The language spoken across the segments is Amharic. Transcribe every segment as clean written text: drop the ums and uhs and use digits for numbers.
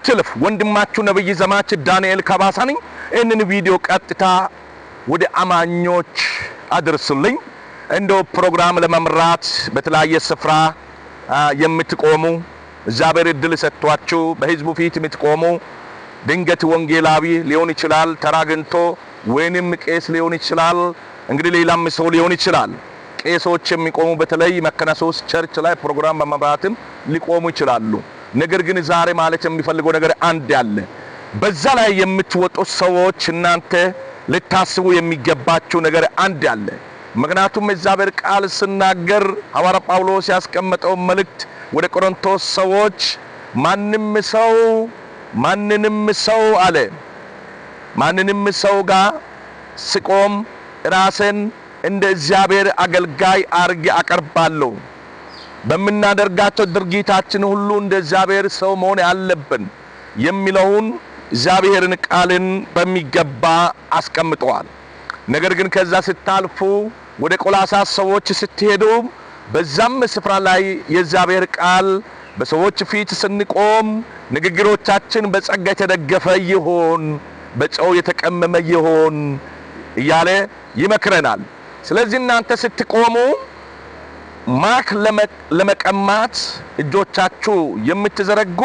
አትልፍ። ወንድማችሁ ነብይ ዘማች ዳንኤል ከባሳ ነኝ። እንን ቪዲዮ ቀጥታ ወደ አማኞች አድርሱልኝ። እንደው ፕሮግራም ለመምራት በተለያየ ስፍራ የምትቆሙ እግዚአብሔር እድል ሰጥቷችሁ በህዝቡ ፊት የምትቆሙ ድንገት ወንጌላዊ ሊሆን ይችላል፣ ተራግንቶ ወይንም ቄስ ሊሆን ይችላል፣ እንግዲህ ሌላም ሰው ሊሆን ይችላል። ቄሶች የሚቆሙ በተለይ መከናሶስ ቸርች ላይ ፕሮግራም በመምራትም ሊቆሙ ይችላሉ። ነገር ግን ዛሬ ማለት የሚፈልገው ነገር አንድ ያለ በዛ ላይ የምትወጡ ሰዎች እናንተ ልታስቡ የሚገባችሁ ነገር አንድ ያለ። ምክንያቱም እግዚአብሔር ቃል ሲናገር ሐዋርያ ጳውሎስ ያስቀመጠው መልእክት ወደ ቆሮንቶስ ሰዎች ማንንም ሰው ጋር ሲቆም ራስን እንደ እግዚአብሔር አገልጋይ አርጌ አቀርባለሁ። በመናደርጋቸው ድርጊታችን ሁሉ እንደ እግዚአብሔር ሰው መሆን ያለብን የሚለውን እግዚአብሔርን ቃልን በሚገባ አስቀምጠዋል። ነገር ግን ከዛ ስታልፉ ወደ ቆላስይስ ሰዎች ስትሄዱ በዛም ስፍራ ላይ የእግዚአብሔር ቃል በሰዎች ፊት ስንቆም ንግግሮቻችን በጸጋ የተደገፈ ይሁን፣ በጨው የተቀመመ ይሁን እያለ ይመክረናል። ስለዚህ እናንተ ስትቆሙ ማክ ለመቀማት እጆቻችሁ የምትዘረጉ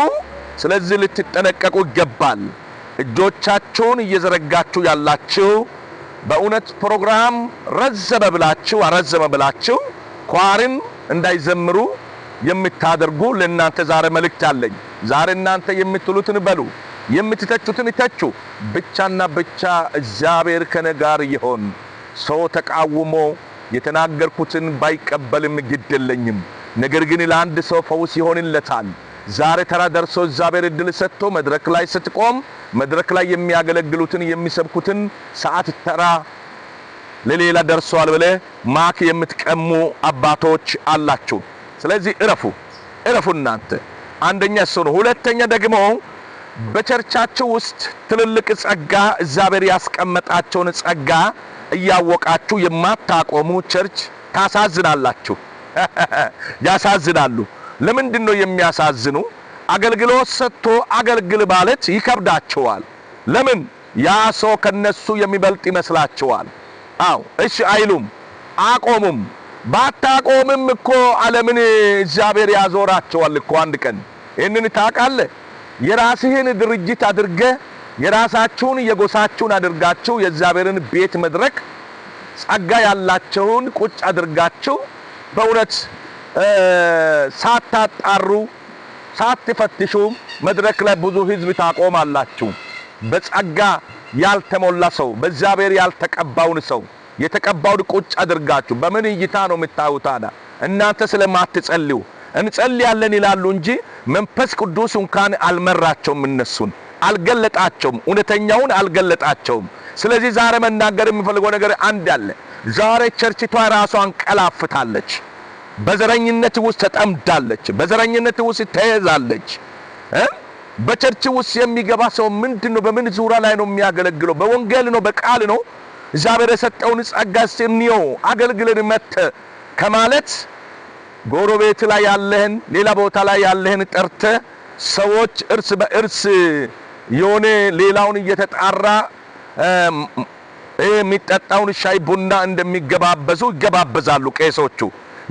ስለዚህ ልትጠነቀቁ ይገባል። እጆቻችሁን እየዘረጋችሁ ያላችሁ በእውነት ፕሮግራም አረዘመ ብላችሁ ኳርን እንዳይዘምሩ የምታደርጉ ለእናንተ ዛሬ መልእክት አለኝ። ዛሬ እናንተ የምትሉትን በሉ፣ የምትተቹትን ተቹ። ብቻና ብቻ እግዚአብሔር ከኔ ጋር ይሁን። ሰው ተቃውሞ የተናገርኩትን ባይቀበልም ግድ የለኝም። ነገር ግን ለአንድ ሰው ፈውስ ይሆንለታል። ዛሬ ተራ ደርሶ እግዚአብሔር እድል ሰጥቶ መድረክ ላይ ስትቆም መድረክ ላይ የሚያገለግሉትን የሚሰብኩትን ሰዓት ተራ ለሌላ ደርሷል ብለ ማክ የምትቀሙ አባቶች አላችሁ። ስለዚህ እረፉ እናንተ። አንደኛ እሱ ነው። ሁለተኛ ደግሞ በቸርቻችሁ ውስጥ ትልልቅ ጸጋ እግዚአብሔር ያስቀመጣቸውን ጸጋ እያወቃችሁ የማታቆሙ ቸርች ታሳዝናላችሁ። ያሳዝናሉ። ለምንድን ነው የሚያሳዝኑ? አገልግሎት ሰጥቶ አገልግል ማለት ይከብዳቸዋል። ለምን? ያ ሰው ከነሱ የሚበልጥ ይመስላቸዋል። አው እሺ አይሉም፣ አቆሙም። ባታቆምም እኮ ዓለምን እግዚአብሔር ያዞራቸዋል እኮ አንድ ቀን። ይሄንን ታውቃለህ? የራስህን ድርጅት አድርገ የራሳችሁን የጎሳችሁን አድርጋችሁ የእግዚአብሔርን ቤት መድረክ ጸጋ ያላችሁን ቁጭ አድርጋችሁ በእውነት ሳታጣሩ ሳትፈትሹ መድረክ ላይ ብዙ ህዝብ ታቆማላችሁ። በጸጋ ያልተሞላ ሰው በእግዚአብሔር ያልተቀባውን ሰው የተቀባውን ቁጭ አድርጋችሁ በምን እይታ ነው የምታዩታና? እናንተ ስለማትጸልዩ እንጸልያለን ይላሉ እንጂ መንፈስ ቅዱስ እንኳን አልመራቸውም፣ እነሱን አልገለጣቸውም፣ እውነተኛውን አልገለጣቸውም። ስለዚህ ዛሬ መናገር የሚፈልገው ነገር አንድ አለ። ዛሬ ቸርችቷ ራሷን ቀላፍታለች። በዘረኝነት ውስጥ ተጠምዳለች። በዘረኝነት ውስጥ ተያዛለች። በቸርች ውስጥ የሚገባ ሰው ምንድነው? በምን ዙራ ላይ ነው የሚያገለግለው? በወንጌል ነው? በቃል ነው? እግዚአብሔር የሰጠውን ጸጋ ሲኒዮ አገልግለን መተ ከማለት ጎረቤት ላይ ያለህን ሌላ ቦታ ላይ ያለህን ጠርተ ሰዎች እርስ በእርስ የሆነ ሌላውን እየተጣራ የሚጠጣውን ሻይ ቡና እንደሚገባበዙ ይገባበዛሉ ቄሶቹ።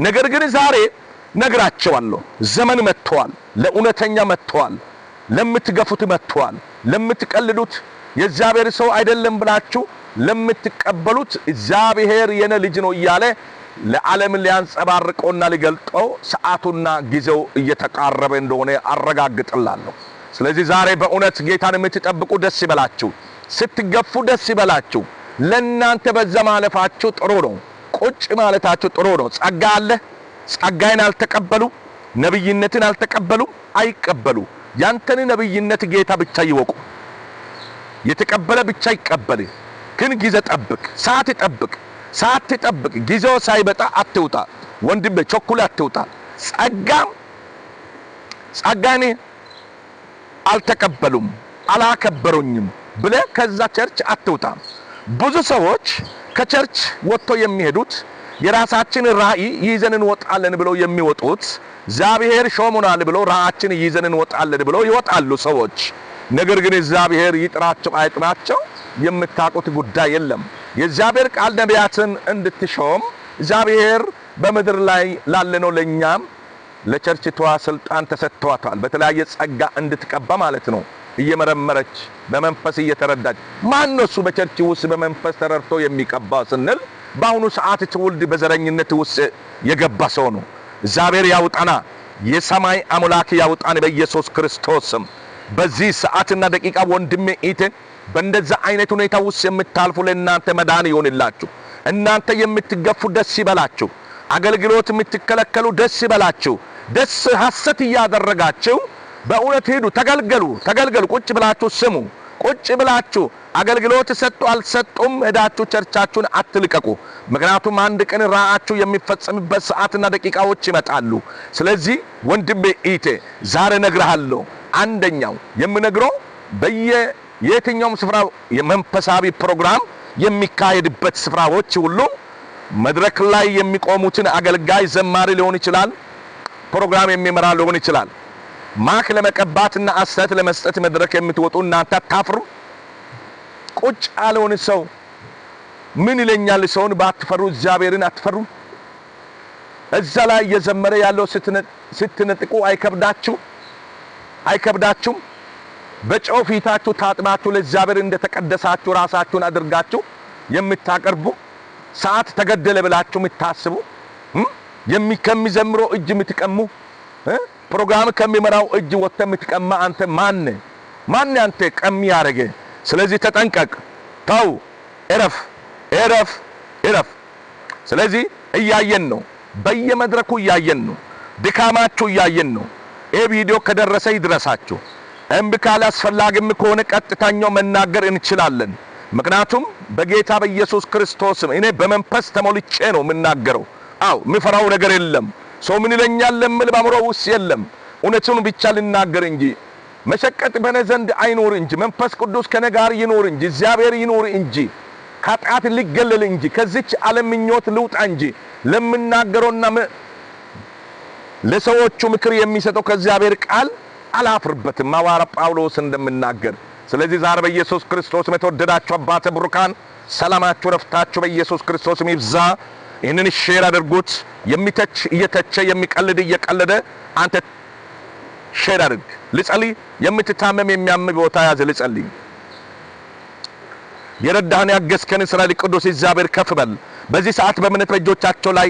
ነገር ግን ዛሬ ነግራቸዋለሁ፣ ዘመን መጥቷል፣ ለእውነተኛ መጥቷል፣ ለምትገፉት መጥቷል፣ ለምትቀልዱት የእግዚአብሔር ሰው አይደለም ብላችሁ ለምትቀበሉት እግዚአብሔር የነ ልጅ ነው እያለ ለዓለም ሊያንጸባርቀውና ሊገልጠው ሰዓቱና ጊዜው እየተቃረበ እንደሆነ አረጋግጥላለሁ። ስለዚህ ዛሬ በእውነት ጌታን የምትጠብቁ ደስ ይበላችሁ፣ ስትገፉ ደስ ይበላችሁ። ለእናንተ በዛ ማለፋችሁ ጥሩ ነው፣ ቁጭ ማለታችሁ ጥሩ ነው። ጸጋ አለ። ጸጋዬን አልተቀበሉ፣ ነብይነትን አልተቀበሉ፣ አይቀበሉ። ያንተን ነብይነት ጌታ ብቻ ይወቁ። የተቀበለ ብቻ ይቀበል። ግን ጊዜ ጠብቅ፣ ሰዓት ጠብቅ። ሳትጠብቅ ጊዜው ሳይበጣ አትውጣ። ወንድሜ ቸኩል አትውጣ። ጸጋኔ አልተቀበሉም አላከበሩኝም ብለህ ከዛ ቸርች አትውጣ። ብዙ ሰዎች ከቸርች ወጥቶ የሚሄዱት የራሳችን ራእይ ይዘን እንወጣለን ብለው የሚወጡት እግዚአብሔር ሾሞናል ብለው ራእያችን ይዘን እንወጣለን ብለው ይወጣሉ ሰዎች። ነገር ግን እግዚአብሔር ይጥራቸው አይጥራቸው የምታውቁት ጉዳይ የለም። የእግዚአብሔር ቃል ነቢያትን እንድትሾም እግዚአብሔር በምድር ላይ ላለነው ለኛም ለቸርችቷ ስልጣን ተሰጥቷታል። በተለያየ ጸጋ እንድትቀባ ማለት ነው። እየመረመረች በመንፈስ እየተረዳች ማን ነው እሱ በቸርች ውስጥ በመንፈስ ተረድቶ የሚቀባ ስንል በአሁኑ ሰዓት ትውልድ በዘረኝነት ውስጥ የገባ ሰው ነው። እግዚአብሔር ያውጣና የሰማይ አምላክ ያውጣን በኢየሱስ ክርስቶስም። በዚህ ሰዓትና ደቂቃ ወንድሜ ኢቴ በእንደዛ አይነት ሁኔታ ውስጥ የምታልፉ ለእናንተ መዳን ይሆንላችሁ። እናንተ የምትገፉ ደስ ይበላችሁ። አገልግሎት የምትከለከሉ ደስ ይበላችሁ። ደስ ሐሰት እያደረጋችሁ በእውነት ሄዱ፣ ተገልገሉ። ቁጭ ብላችሁ ስሙ። ቁጭ ብላችሁ አገልግሎት ሰጡ አልሰጡም ሄዳችሁ ቸርቻችሁን አትልቀቁ። ምክንያቱም አንድ ቀን ራእያችሁ የሚፈጸምበት ሰዓትና ደቂቃዎች ይመጣሉ። ስለዚህ ወንድሜ ኢቴ ዛሬ ነግርሃለሁ። አንደኛው የምነግረው የትኛውም ስፍራ የመንፈሳዊ ፕሮግራም የሚካሄድበት ስፍራዎች ሁሉ መድረክ ላይ የሚቆሙትን አገልጋይ ዘማሪ ሊሆን ይችላል፣ ፕሮግራም የሚመራ ሊሆን ይችላል። ማክ ለመቀባትና አስተት ለመስጠት መድረክ የምትወጡ እናንተ አታፍሩ? ቁጭ ያለውን ሰው ምን ይለኛል ሰውን ባትፈሩ እግዚአብሔርን አትፈሩ? እዛ ላይ እየዘመረ ያለው ስትነጥቁ አይከብዳችሁም? በጨው ፊታችሁ ታጥባችሁ ለእግዚአብሔር እንደተቀደሳችሁ ራሳችሁን አድርጋችሁ የምታቀርቡ ሰዓት ተገደለ ብላችሁ የምታስቡ ከሚዘምረው እጅ የምትቀሙ ፕሮግራም ከሚመራው እጅ ወጥተህ የምትቀማ አንተ ማን አንተ ቀሚ ያረገ? ስለዚህ ተጠንቀቅ። ተው፣ እረፍ። ስለዚህ እያየን ነው፣ በየመድረኩ እያየን ነው፣ ድካማችሁ እያየን ነው። ይሄ ቪዲዮ ከደረሰ ይድረሳችሁ። እምቢ ካለ አስፈላጊም ከሆነ ቀጥታኛው መናገር እንችላለን። ምክንያቱም በጌታ በኢየሱስ ክርስቶስም እኔ በመንፈስ ተሞልቼ ነው የምናገረው። አው ምፈራው ነገር የለም። ሰው ምን ይለኛል ለምን ባምሮ ውስጥ የለም። እውነቱን ብቻ ልናገር እንጂ መሸቀጥ በኔ ዘንድ አይኖር እንጂ መንፈስ ቅዱስ ከኔ ጋር ይኖር እንጂ እግዚአብሔር ይኖር እንጂ ከኃጢአት ሊገለል እንጂ ከዚች ዓለም ምኞት ልውጣ እንጂ ለምናገረውና ለሰዎቹ ምክር የሚሰጠው ከእግዚአብሔር ቃል አላፍርበትም። ሐዋርያ ጳውሎስ እንደምናገር። ስለዚህ ዛሬ በኢየሱስ ክርስቶስ የተወደዳችሁ አባተ ብሩካን ሰላማችሁ ረፍታችሁ በኢየሱስ ክርስቶስ ይብዛ። ይህንን ሼር አድርጉት። የሚተች እየተቸ የሚቀልድ እየቀለደ አንተ ሼር አድርግ። ልጸልይ። የምትታመም የሚያም ቦታ ያዘ ልጸልይ። የረዳህን ያገዝከን እስራኤል ቅዱስ እግዚአብሔር ከፍ በል። በዚህ ሰዓት በእምነት በእጆቻቸው ላይ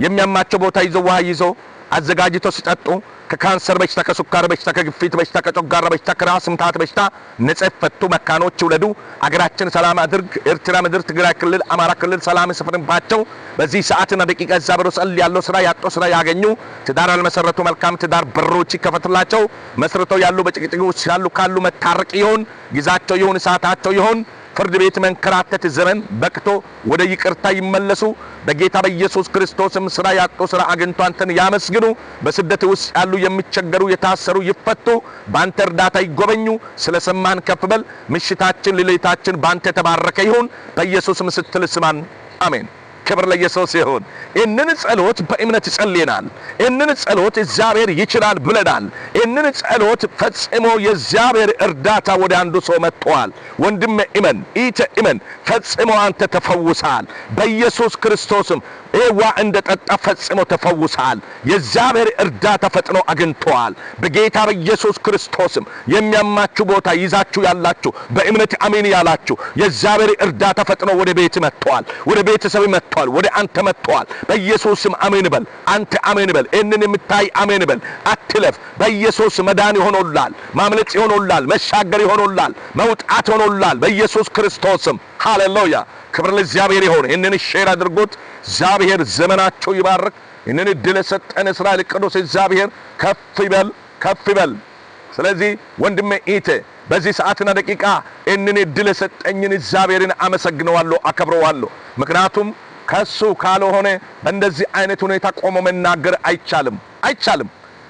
የሚያማቸው ቦታ ይዘው ውሃ ይዘው አዘጋጅተው ሲጠጡ ከካንሰር በሽታ፣ ከሱካር በሽታ፣ ከግፊት በሽታ፣ ከጨጓራ በሽታ፣ ከራስ ምታት በሽታ ነጻ ፈቱ። መካኖች ይውለዱ። አገራችን ሰላም አድርግ። ኤርትራ ምድር፣ ትግራይ ክልል፣ አማራ ክልል ሰላም ይስፈንባቸው። በዚህ ሰዓትና ደቂቃ እግዚአብሔር ጸልይ ያለው ስራ ያጡ ስራ ያገኙ። ትዳር ያልመሰረቱ መልካም ትዳር በሮች ይከፈትላቸው። መስርተው ያሉ በጭቅጭቅ ውስጥ ያሉ ካሉ መታረቅ ይሁን። ጊዜያቸው ይሁን፣ ሰዓታቸው ይሁን። ፍርድ ቤት መንከራተት ዘመን በቅቶ ወደ ይቅርታ ይመለሱ። በጌታ በኢየሱስ ክርስቶስም ስራ ያጡ ስራ አግኝቶ አንተን ያመስግኑ። በስደት ውስጥ ያሉ የሚቸገሩ የታሰሩ ይፈቱ። ባንተ እርዳታ ይጎበኙ። ስለሰማን ከፍ በል። ምሽታችን ሌሊታችን ባንተ ተባረከ ይሁን። በኢየሱስም ስትል ስማን። አሜን። ክብር ለኢየሱስ ይሁን። እነን ጸሎት በእምነት ጸልየናል። እነን ጸሎት እግዚአብሔር ይችላል ብለናል። እነን ጸሎት ፈጽሞ የእግዚአብሔር እርዳታ ወደ አንዱ ሰው መጥቷል። ወንድም እመን፣ ኢተ እመን፣ ፈጽሞ አንተ ተፈውሳል። በኢየሱስ ክርስቶስም ኤዋ እንደጠጣ ፈጽሞ ተፈውሳል። የእግዚአብሔር እርዳታ ፈጥኖ አግኝቷል። በጌታ በኢየሱስ ክርስቶስም የሚያማችሁ ቦታ ይዛችሁ ያላችሁ በእምነት አሜን ያላችሁ የእግዚአብሔር እርዳታ ፈጥኖ ወደ ቤት መጥቷል። ወደ ቤተሰብ መጥቷል። ወደ አንተ መጥቷል። በኢየሱስም አሜን በል። አንተ አሜን በል። እነን የምታይ አሜን በል። አትለፍ። በኢየሱስ መዳን ይሆኖላል። ማምለጥ ይሆኖላል። መሻገር ይሆኖላል። መውጣት ይሆኖላል። በኢየሱስ ክርስቶስም ሃሌሉያ። ክብር ለእግዚአብሔር ይሁን። እነን ሼር አድርጉት። እግዚአብሔር ዘመናቸው ይባርክ። እነን ድል ሰጠን እስራኤል ቅዱስ እግዚአብሔር ከፍ ይበል። ስለዚህ ወንድሜ ኢቴ በዚህ ሰዓትና ደቂቃ እነን ድል ሰጠኝን እግዚአብሔርን አመሰግነዋለሁ፣ አከብረዋለሁ። ምክንያቱም ከሱ ካልሆነ በእንደዚህ አይነት ሁኔታ ቆሞ መናገር አይቻልም።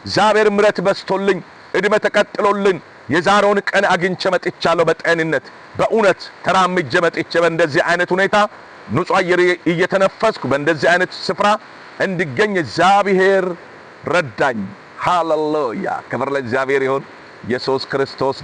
እግዚአብሔር ምሕረት በስቶልኝ እድሜ ተቀጥሎልኝ የዛሬውን ቀን አግኝቼ መጥቻለሁ። በጤንነት በእውነት ተራምጄ መጥቼ በእንደዚህ አይነት ሁኔታ ንጹህ አየር እየተነፈስኩ በእንደዚህ አይነት ስፍራ እንድገኝ እግዚአብሔር ረዳኝ። ሃሌሉያ! ክብር ለእግዚአብሔር ይሁን። ኢየሱስ ክርስቶስ